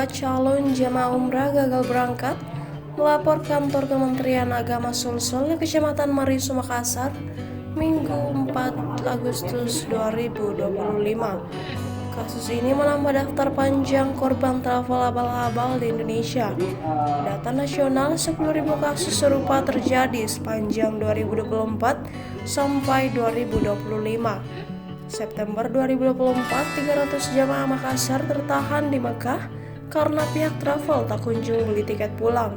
calon jemaah umrah gagal berangkat melapor kantor Kementerian Agama Sulsel di Kecamatan Mariso, Makassar, Minggu 4 Agustus 2025. Kasus ini menambah daftar panjang korban travel abal-abal di Indonesia. Data nasional 10.000 kasus serupa terjadi sepanjang 2024 sampai 2025. September 2024, 300 jamaah Makassar tertahan di Mekah karena pihak travel tak kunjung beli tiket pulang.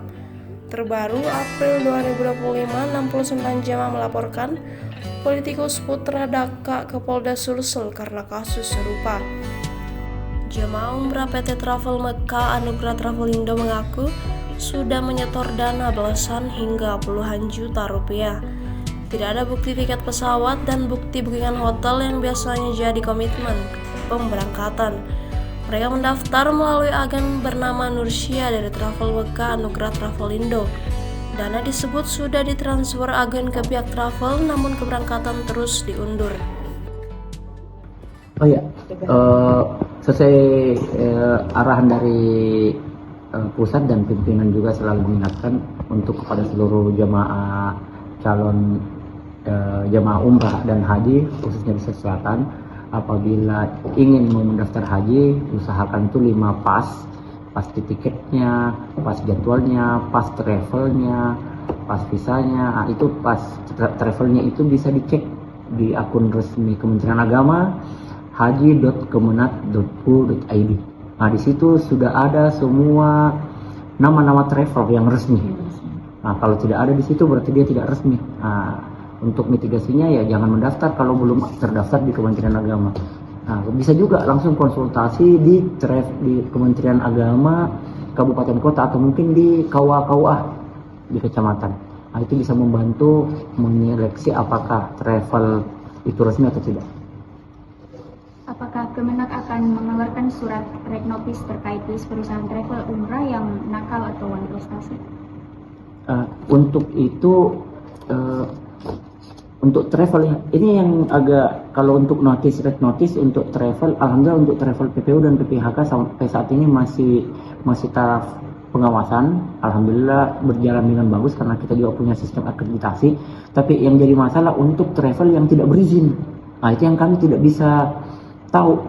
Terbaru April 2025, 69 jamaah melaporkan politikus Putra Daka ke Polda Sulsel karena kasus serupa. Jemaah umrah PT Travel Mekah Anugerah Travelindo mengaku sudah menyetor dana belasan hingga puluhan juta rupiah. Tidak ada bukti tiket pesawat dan bukti bookingan hotel yang biasanya jadi komitmen pemberangkatan. Mereka mendaftar melalui agen bernama Nursia dari Travel Mekah Anugerah Travelindo. Dana disebut sudah ditransfer agen ke pihak travel, namun keberangkatan terus diundur. Oh ya, sesuai arahan dari pusat dan pimpinan juga selalu mengingatkan untuk kepada seluruh jamaah calon jamaah umrah dan haji khususnya di selatan, apabila ingin mendaftar haji usahakan tuh 5 pasti tiketnya, pas jadwalnya, pas travelnya, pas visanya. Itu pas travelnya itu bisa dicek di akun resmi Kementerian Agama haji.kemenat.go.id. Nah, di situ sudah ada semua nama-nama travel yang resmi. Nah, kalau tidak ada di situ berarti dia tidak resmi. Nah, untuk mitigasinya ya jangan mendaftar kalau belum terdaftar di Kementerian Agama. Nah, bisa juga langsung konsultasi di Kementerian Agama kabupaten kota atau mungkin di KUA di kecamatan. Nah, itu bisa membantu menyeleksi apakah travel itu resmi atau tidak. Apakah Kemenak akan mengeluarkan surat red notice terkait list perusahaan travel umrah yang nakal atau one prestasi? Untuk itu untuk travel ini yang agak, kalau untuk red notice untuk travel, alhamdulillah untuk travel PPU dan PPHK sampai saat ini masih taraf pengawasan. Alhamdulillah berjalan dengan bagus karena kita juga punya sistem akreditasi. Tapi yang jadi masalah untuk travel yang tidak berizin. Nah, itu yang kami tidak bisa tahu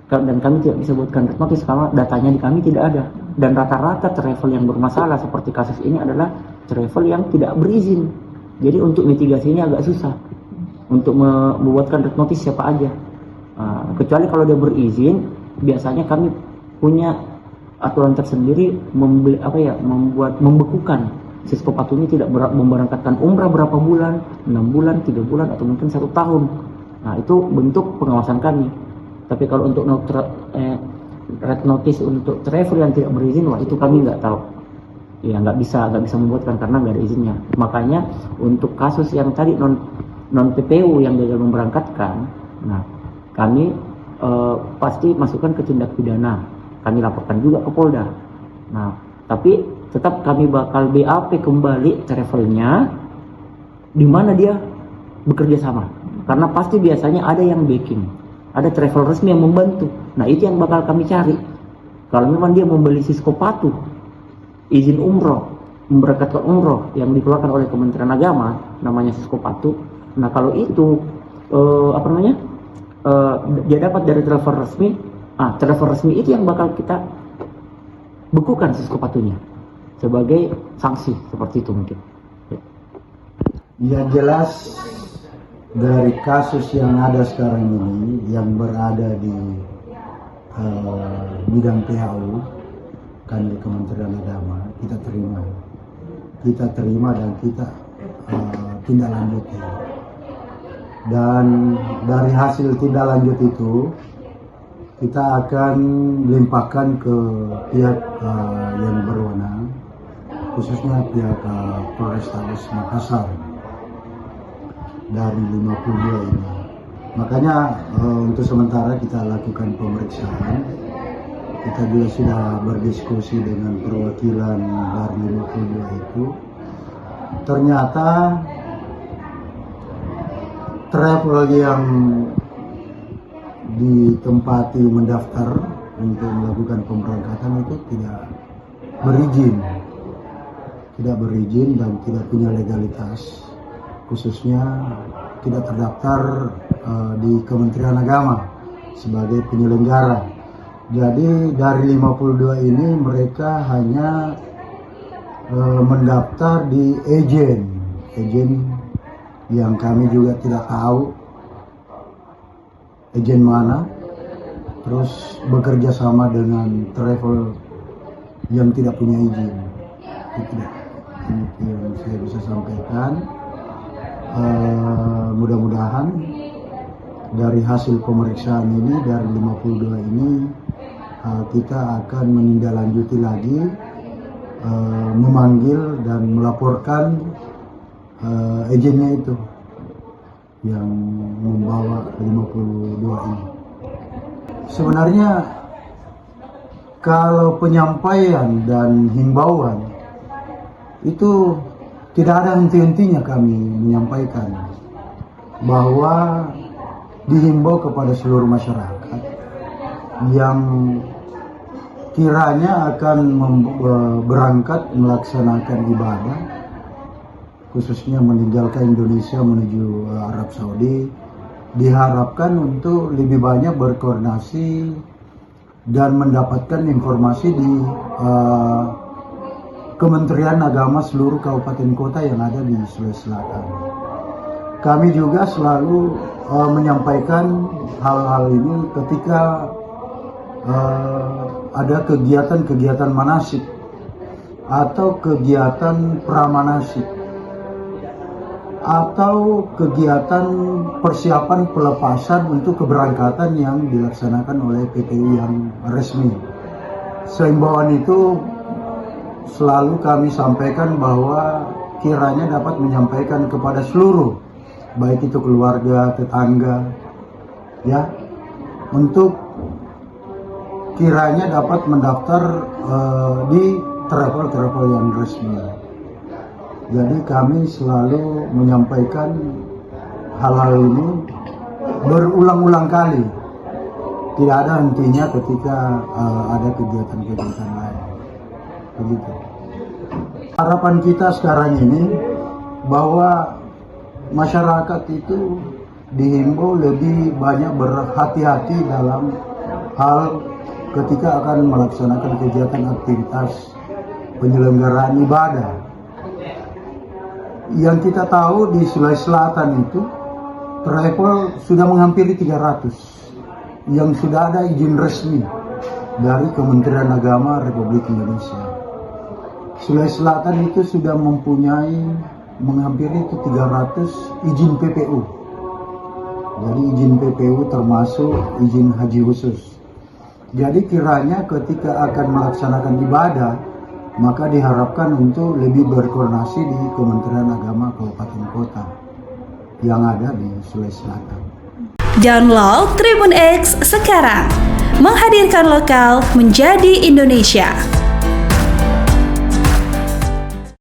dan kami tidak bisa buatkan red notice karena datanya di kami tidak ada. Dan rata-rata travel yang bermasalah seperti kasus ini adalah travel yang tidak berizin. Jadi untuk mitigasi ini agak susah untuk membuatkan red notice siapa aja. Kecuali kalau dia berizin, biasanya kami punya aturan tersendiri membekukan si Skopatu ini tidak memberangkatkan umrah berapa bulan, 6 bulan, 3 bulan atau mungkin 1 tahun. Nah, itu bentuk pengawasan kami. Tapi kalau untuk red notice untuk travel yang tidak berizin, wah itu kami nggak tahu. Ya nggak bisa membuatkan karena nggak ada izinnya. Makanya untuk kasus yang tadi non PPU yang gagal memberangkatkan, nah kami pasti masukkan ke tindak pidana. Kami laporkan juga ke Polda. Nah, tapi tetap kami bakal BAP kembali travelnya di mana dia bekerja sama. Karena pasti biasanya ada yang backing, ada travel resmi yang membantu. Nah, itu yang bakal kami cari. Kalau memang dia membeli Siskopatu, izin umroh, memberangkatkan umroh yang dikeluarkan oleh Kementerian Agama, namanya Siskopatu. Nah, kalau itu dia dapat dari travel resmi. Travel resmi itu yang bakal kita bekukan Siskopatunya sebagai sanksi seperti itu mungkin. Yang jelas dari kasus yang ada sekarang ini yang berada di bidang PHU kan di Kementerian Agama, kita terima dan kita tindak lanjuti. Dan dari hasil tindak lanjut itu kita akan limpahkan ke pihak yang berwenang, khususnya pihak Polrestabes Makassar dari 52 ini. Makanya untuk sementara kita lakukan pemeriksaan. Kita juga sudah berdiskusi dengan perwakilan dari 52 itu. Ternyata travel yang ditempati mendaftar untuk melakukan pemberangkatan itu tidak berizin dan tidak punya legalitas, khususnya tidak terdaftar di Kementerian Agama sebagai penyelenggara. Jadi dari 52 ini mereka hanya mendaftar di agen yang kami juga tidak tahu agen mana, terus bekerja sama dengan travel yang tidak punya izin. Itu yang saya bisa sampaikan. Mudah-mudahan dari hasil pemeriksaan ini, dari 52 ini, kita akan menindaklanjuti lagi, memanggil dan melaporkan agennya itu yang membawa 52 ini. Sebenarnya kalau penyampaian dan himbauan itu tidak ada henti-hentinya kami menyampaikan bahwa dihimbau kepada seluruh masyarakat yang kiranya akan berangkat melaksanakan ibadah, khususnya meninggalkan Indonesia menuju Arab Saudi, diharapkan untuk lebih banyak berkoordinasi dan mendapatkan informasi di Kementerian Agama seluruh kabupaten kota yang ada di Sulawesi Selatan. Kami juga selalu menyampaikan hal-hal ini ketika ada kegiatan-kegiatan manasik atau kegiatan pramanasik atau kegiatan persiapan pelepasan untuk keberangkatan yang dilaksanakan oleh PTU yang resmi. Seimbauan itu selalu kami sampaikan bahwa kiranya dapat menyampaikan kepada seluruh, baik itu keluarga, tetangga, ya, untuk kiranya dapat mendaftar di travel yang resmi. Jadi kami selalu menyampaikan hal-hal ini berulang-ulang kali. Tidak ada hentinya ketika ada kegiatan-kegiatan lain. Begitu. Harapan kita sekarang ini bahwa masyarakat itu dihimbau lebih banyak berhati-hati dalam hal ketika akan melaksanakan kegiatan aktivitas penyelenggaraan ibadah. Yang kita tahu di Sulawesi Selatan itu travel sudah menghampiri 300 yang sudah ada izin resmi dari Kementerian Agama Republik Indonesia. Sulawesi Selatan itu sudah menghampiri 300 izin PPU. Jadi izin PPU termasuk izin haji khusus. Jadi kiranya ketika akan melaksanakan ibadah, maka diharapkan untuk lebih berkoordinasi di Kementerian Agama Kabupaten Kota yang ada di Sulawesi Selatan. Download Tribun X sekarang, menghadirkan lokal menjadi Indonesia.